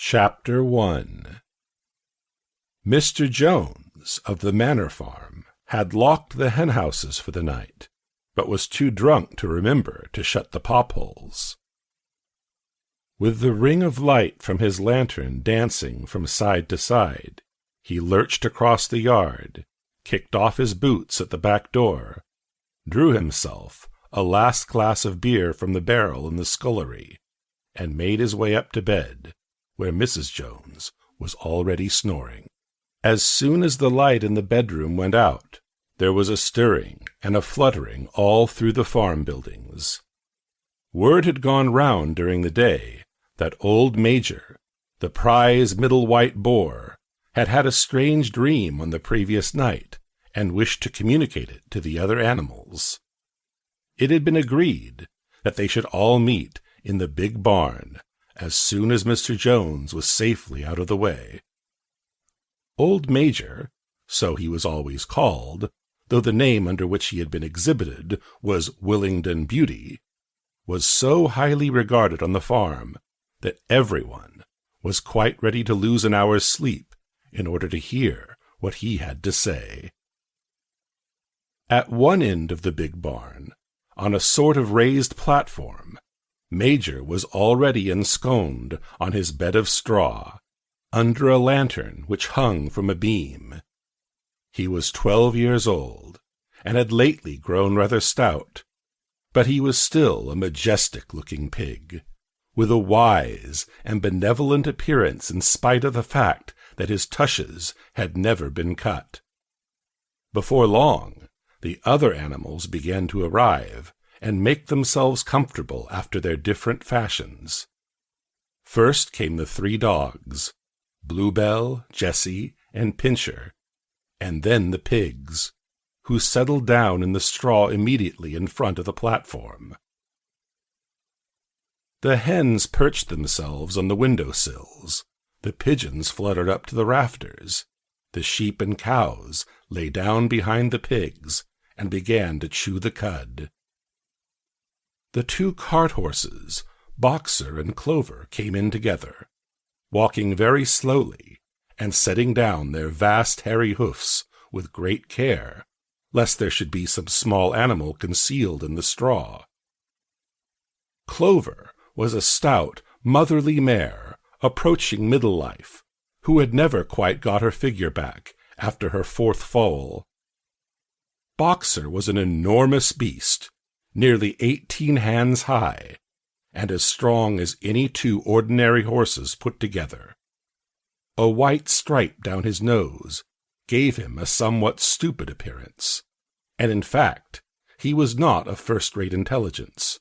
Chapter 1 Mr. Jones of the Manor Farm had locked the henhouses for the night, but was too drunk to remember to shut the pop-holes. With the ring of light from his lantern dancing from side to side, he lurched across the yard, kicked off his boots at the back door, drew himself a last glass of beer from the barrel in the scullery, and made his way up to bed, where Mrs. Jones was already snoring. As soon as the light in the bedroom went out, there was a stirring and a fluttering all through the farm buildings. Word had gone round during the day that old Major, the prize middle white boar, had had a strange dream on the previous night and wished to communicate it to the other animals. It had been agreed that they should all meet in the big barn as soon as Mr. Jones was safely out of the way. Old Major, so he was always called, though the name under which he had been exhibited was Willingdon Beauty, was so highly regarded on the farm that everyone was quite ready to lose an hour's sleep in order to hear what he had to say. At one end of the big barn, on a sort of raised platform, Major was already ensconced on his bed of straw, under a lantern which hung from a beam. He was 12 years old, and had lately grown rather stout, but he was still a majestic-looking pig, with a wise and benevolent appearance in spite of the fact that his tushes had never been cut. Before long, the other animals began to arrive and make themselves comfortable after their different fashions. First came the 3 dogs, Bluebell, Jessie, and Pincher, and then the pigs, who settled down in the straw immediately in front of the platform. The hens perched themselves on the window-sills, the pigeons fluttered up to the rafters, the sheep and cows lay down behind the pigs and began to chew the cud. The 2 cart-horses, Boxer and Clover, came in together, walking very slowly and setting down their vast hairy hoofs with great care, lest there should be some small animal concealed in the straw. Clover was a stout, motherly mare approaching middle life, who had never quite got her figure back after her 4th foal. Boxer was an enormous beast, nearly 18 hands high, and as strong as any 2 ordinary horses put together. A white stripe down his nose gave him a somewhat stupid appearance, and in fact he was not of first-rate intelligence,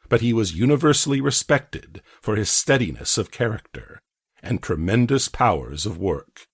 but he was universally respected for his steadiness of character and tremendous powers of work.